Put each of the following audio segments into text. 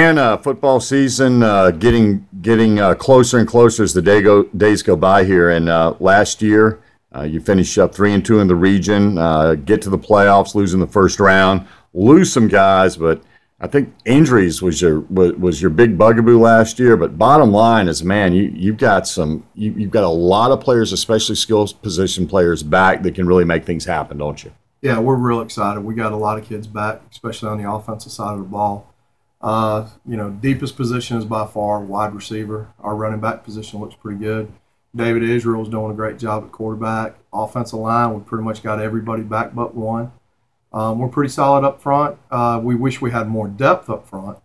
And football season getting closer and closer as the days go by here. And last year, you finished up 3-2 in the region, get to the playoffs, losing the first round, lose some guys, but I think injuries was your big bugaboo last year. But bottom line is, man, you've got a lot of players, especially skill position players, back that can really make things happen, don't you? Yeah, we're real excited. We got a lot of kids back, especially on the offensive side of the ball. Deepest position is by far wide receiver. Our running back position looks pretty good. David Israel's doing a great job at quarterback. Offensive line, we pretty much got everybody back but one. We're pretty solid up front. We wish we had more depth up front,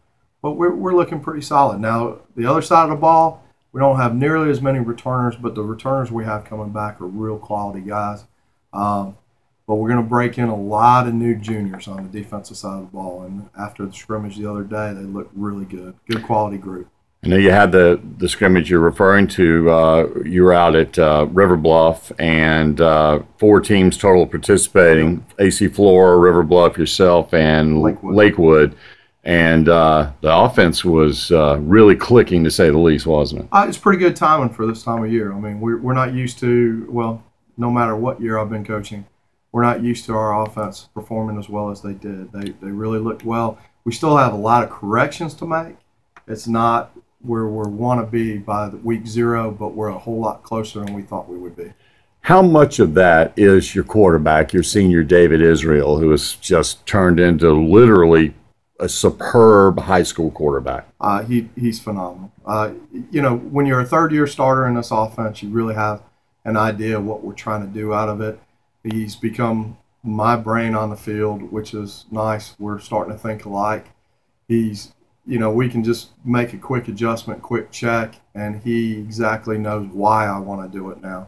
but we're looking pretty solid. Now, the other side of the ball, we don't have nearly as many returners, but the returners we have coming back are real quality guys. But we're going to break in a lot of new juniors on the defensive side of the ball. And after the scrimmage the other day, they looked really good. Good quality group. I know you had the scrimmage you're referring to. You were out at River Bluff, and 4 teams total participating: AC Flora, River Bluff, yourself, and Lakewood. And the offense was really clicking, to say the least, wasn't it? It's pretty good timing for this time of year. I mean, we're not used to, well, no matter what year I've been coaching, we're not used to our offense performing as well as they did. They really looked well. We still have a lot of corrections to make. It's not where we want to be by week 0, but we're a whole lot closer than we thought we would be. How much of that is your quarterback, your senior David Israel, who has just turned into literally a superb high school quarterback? He's phenomenal. When you're a third-year starter in this offense, you really have an idea of what we're trying to do out of it. He's become my brain on the field, which is nice. We're starting to think alike. We can just make a quick adjustment, quick check, and he exactly knows why I want to do it now.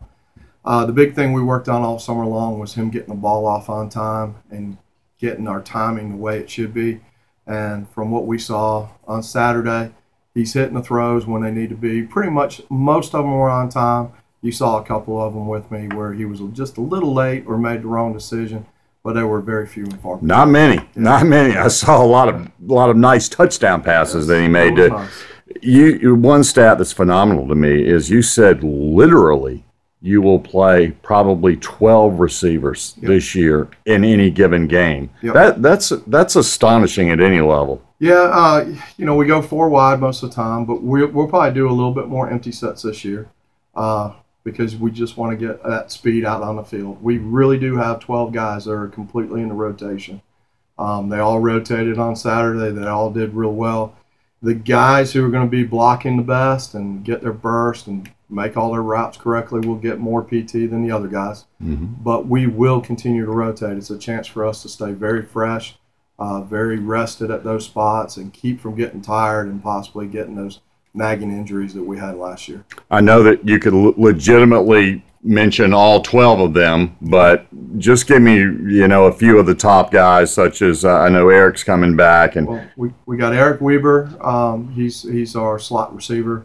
The big thing we worked on all summer long was him getting the ball off on time and getting our timing the way it should be. And from what we saw on Saturday, he's hitting the throws when they need to be. Pretty much most of them were on time. You saw a couple of them with me where he was just a little late or made the wrong decision, but they were very few and far between. Not many, yeah. Not many. I saw a lot of nice touchdown passes that he made. Nice. One stat that's phenomenal to me is you said literally you will play probably 12 receivers this year in any given game. Yep. That's astonishing at any level. Yeah, we go 4 wide most of the time, but we'll probably do a little bit more empty sets this year. Because we just want to get that speed out on the field. We really do have 12 guys that are completely in the rotation. They all rotated on Saturday. They all did real well. The guys who are going to be blocking the best and get their burst and make all their routes correctly will get more PT than the other guys. Mm-hmm. But we will continue to rotate. It's a chance for us to stay very fresh, very rested at those spots, and keep from getting tired and possibly getting those nagging injuries that we had last year. I know that you could legitimately mention all 12 of them, but just give me, a few of the top guys, such as I know Eric's coming back. And well, we got Eric Weber. He's our slot receiver,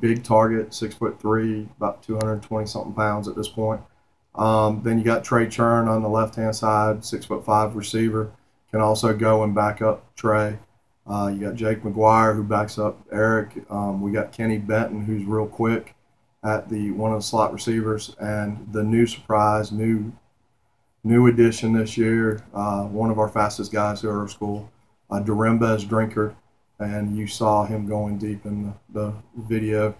big target, 6'3", about 220-something pounds at this point. Then you got Trey Churn on the left-hand side, 6'5" receiver, can also go and back up Trey. You got Jake McGuire, who backs up Eric. We got Kenny Benton, who's real quick at one of the slot receivers, and the new surprise, new addition this year, one of our fastest guys here at our school, Dorembez Drinkard, and you saw him going deep in the video.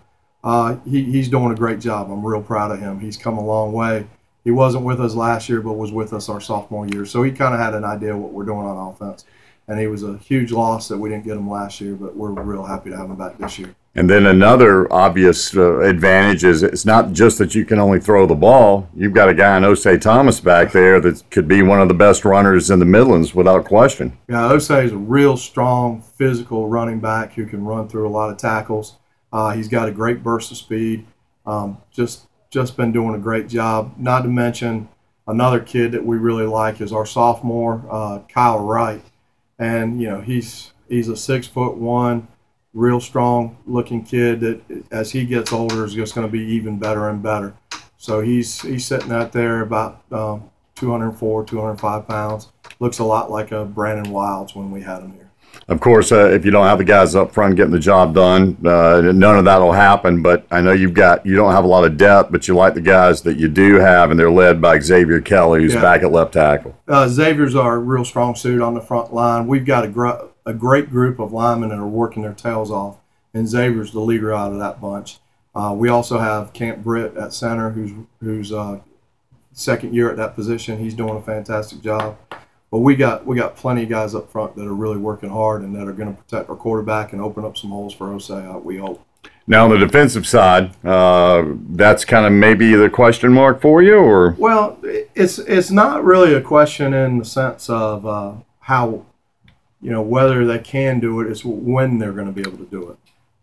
He's doing a great job. I'm real proud of him. He's come a long way. He wasn't with us last year, but was with us our sophomore year, so he kind of had an idea of what we're doing on offense. And he was a huge loss that we didn't get him last year, but we're real happy to have him back this year. And then another obvious advantage is it's not just that you can only throw the ball. You've got a guy in Osei Thomas back there that could be one of the best runners in the Midlands without question. Yeah, Osei is a real strong, physical running back who can run through a lot of tackles. He's got a great burst of speed. Just been doing a great job. Not to mention another kid that we really like is our sophomore, Kyle Wright. And, he's a 6'1", real strong looking kid that as he gets older is just going to be even better and better. So he's sitting out there about 204, 205 pounds. Looks a lot like a Brandon Wilds when we had him here. Of course, if you don't have the guys up front getting the job done, none of that will happen. But I know you don't have a lot of depth, but you like the guys that you do have, and they're led by Xavier Kelly, who's back at left tackle. Xavier's our real strong suit on the front line. We've got a great group of linemen that are working their tails off, and Xavier's the leader out of that bunch. We also have Camp Britt at center, who's second year at that position. He's doing a fantastic job. But we got plenty of guys up front that are really working hard and that are going to protect our quarterback and open up some holes for Osei, we hope. Now on the defensive side, that's kind of maybe the question mark for you, or? Well, it's not really a question in the sense of how, whether they can do it. It's when they're going to be able to do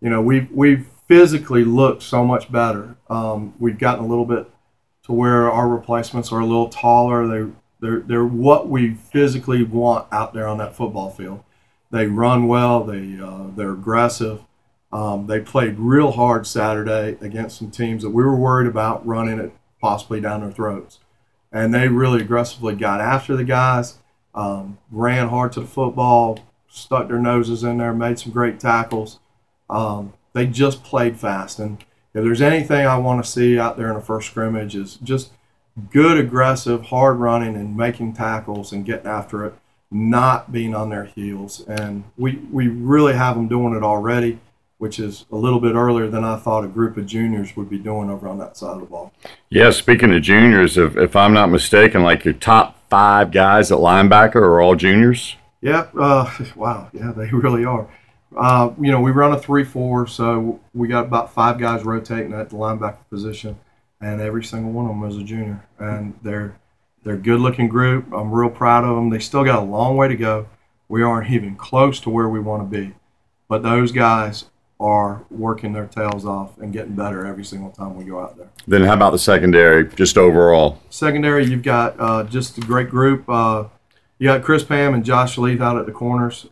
it. We've physically looked so much better. We've gotten a little bit to where our replacements are a little taller. They're what we physically want out there on that football field. They run well. They're aggressive. They played real hard Saturday against some teams that we were worried about running it possibly down their throats. And they really aggressively got after the guys, ran hard to the football, stuck their noses in there, made some great tackles. They just played fast. And if there's anything I want to see out there in the first scrimmage is just good, aggressive, hard running and making tackles and getting after it, not being on their heels. And we really have them doing it already, which is a little bit earlier than I thought a group of juniors would be doing over on that side of the ball. Yeah, speaking of juniors, if I'm not mistaken, like your top 5 guys at linebacker are all juniors? Yeah, wow, yeah, they really are. We run a 3-4, so we got about 5 guys rotating at the linebacker position. And every single one of them is a junior. And they're a good-looking group. I'm real proud of them. They still got a long way to go. We aren't even close to where we want to be. But those guys are working their tails off and getting better every single time we go out there. Then how about the secondary, just overall? Secondary, you've got just a great group. You got Chris Pam and Josh Leith out at the corners.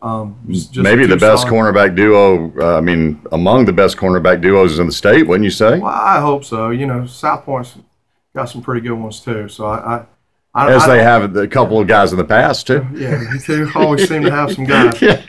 Just maybe the best cornerback duo, among the best cornerback duos in the state, wouldn't you say? Well, I hope so. South Point's got some pretty good ones too. So As they have a couple of guys in the past too. Yeah, they always seem to have some guys. Yeah.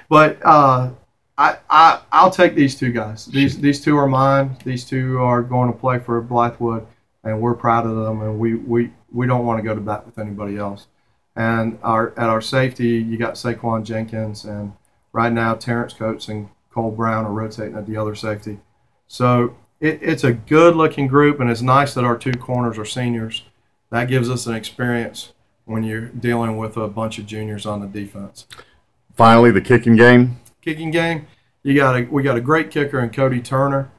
But I'll take these 2 guys. These 2 are mine. These 2 are going to play for Blythewood, and we're proud of them. And we don't want to go to bat with anybody else. And at our safety, you got Saquon Jenkins, and right now Terrence Coates and Cole Brown are rotating at the other safety. So it's a good-looking group, and it's nice that our 2 corners are seniors. That gives us an experience when you're dealing with a bunch of juniors on the defense. Finally, the kicking game. Kicking game, we got a great kicker in Cody Turner.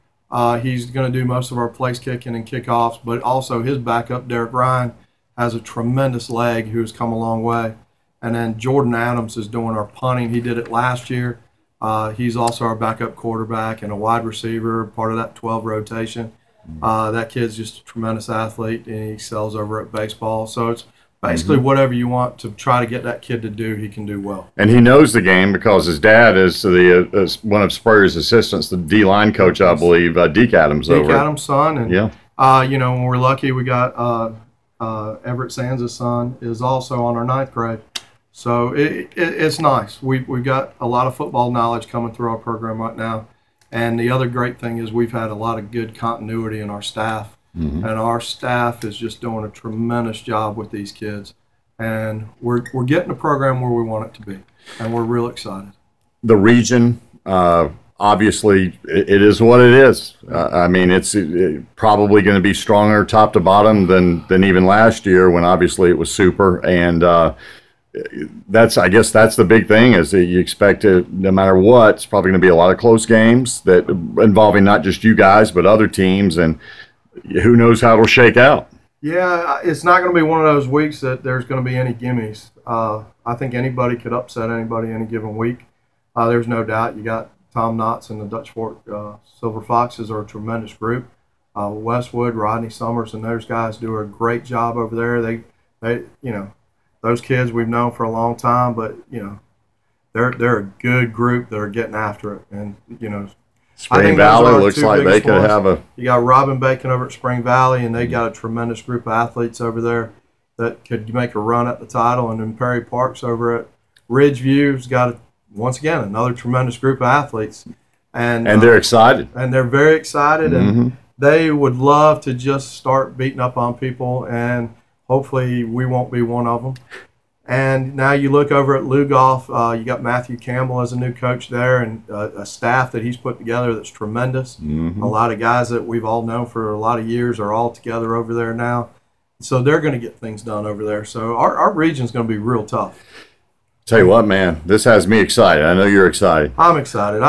He's going to do most of our place kicking and kickoffs, but also his backup, Derek Ryan, has a tremendous leg who's come a long way. And then Jordan Adams is doing our punting. He did it last year. He's also our backup quarterback and a wide receiver, part of that 12 rotation. That kid's just a tremendous athlete, and he excels over at baseball. So it's basically whatever you want to try to get that kid to do, he can do well. And he knows the game because his dad is one of Spurrier's assistants, the D-line coach, I believe, Deke Adams. Deke Adams' son. And, yeah. When we're lucky, we got Everett Sands' son is also on our 9th grade. So it's nice. We've got a lot of football knowledge coming through our program right now. And the other great thing is we've had a lot of good continuity in our staff. And our staff is just doing a tremendous job with these kids. And we're getting the program where we want it to be. And we're real excited. The region, obviously, it is what it is. It's probably going to be stronger top to bottom than even last year when obviously it was super. And I guess that's the big thing is that you expect it, no matter what, it's probably going to be a lot of close games that involving not just you guys but other teams, and who knows how it'll shake out. Yeah, it's not going to be one of those weeks that there's going to be any gimmies. I think anybody could upset anybody any given week. There's no doubt. You got Tom Knotts and the Dutch Fork Silver Foxes are a tremendous group. Westwood, Rodney Summers, and those guys do a great job over there. They those kids we've known for a long time, but they're a good group that are getting after it. And Spring Valley looks like they could have a. You got Robin Bacon over at Spring Valley, and they got a tremendous group of athletes over there that could make a run at the title. And then Perry Parks over at Ridgeview's got once again, another tremendous group of athletes. And they're excited. And they're very excited. Mm-hmm. And they would love to just start beating up on people. And hopefully we won't be one of them. And now you look over at Lugoff, you got Matthew Campbell as a new coach there, and a staff that he's put together that's tremendous. Mm-hmm. A lot of guys that we've all known for a lot of years are all together over there now. So they're going to get things done over there. So our region's going to be real tough. Tell you what, man, this has me excited. I know you're excited. I'm excited.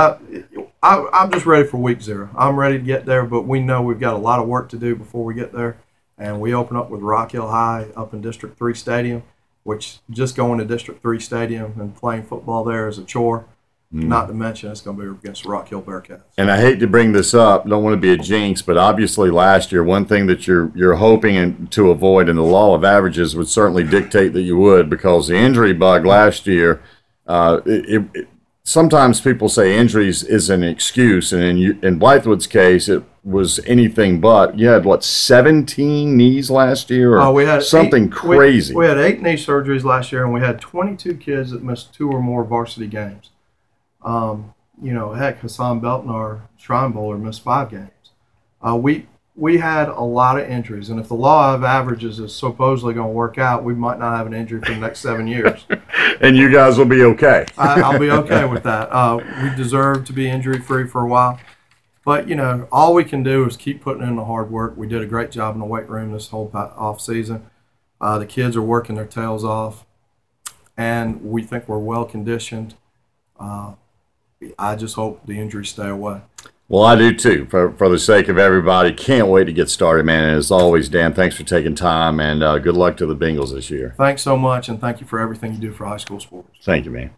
I'm just ready for week 0. I'm ready to get there, but we know we've got a lot of work to do before we get there. And we open up with Rock Hill High up in District 3 Stadium, which just going to District 3 Stadium and playing football there is a chore. Not to mention it's going to be against Rock Hill Bearcats. And I hate to bring this up, don't want to be a jinx, but obviously last year, one thing that you're hoping to avoid, and the law of averages would certainly dictate that you would, because the injury bug last year, sometimes people say injuries is an excuse, and in Blythewood's case, it was anything but. You had, what, 17 knees last year, or we had something crazy? We had 8 knee surgeries last year, and we had 22 kids that missed 2 or more varsity games. You know, heck, Hassan Belton, our Shrine Bowler, missed 5 games. We had a lot of injuries, and if the law of averages is supposedly going to work out, we might not have an injury for the next 7 years. And you guys will be okay. I'll be okay with that. We deserve to be injury-free for a while. But, you know, all we can do is keep putting in the hard work. We did a great job in the weight room this whole off season. The kids are working their tails off, and we think we're well conditioned. I just hope the injuries stay away. Well, I do too, for the sake of everybody. Can't wait to get started, man. And as always, Dan, thanks for taking time, and good luck to the Bengals this year. Thanks so much, and thank you for everything you do for high school sports. Thank you, man.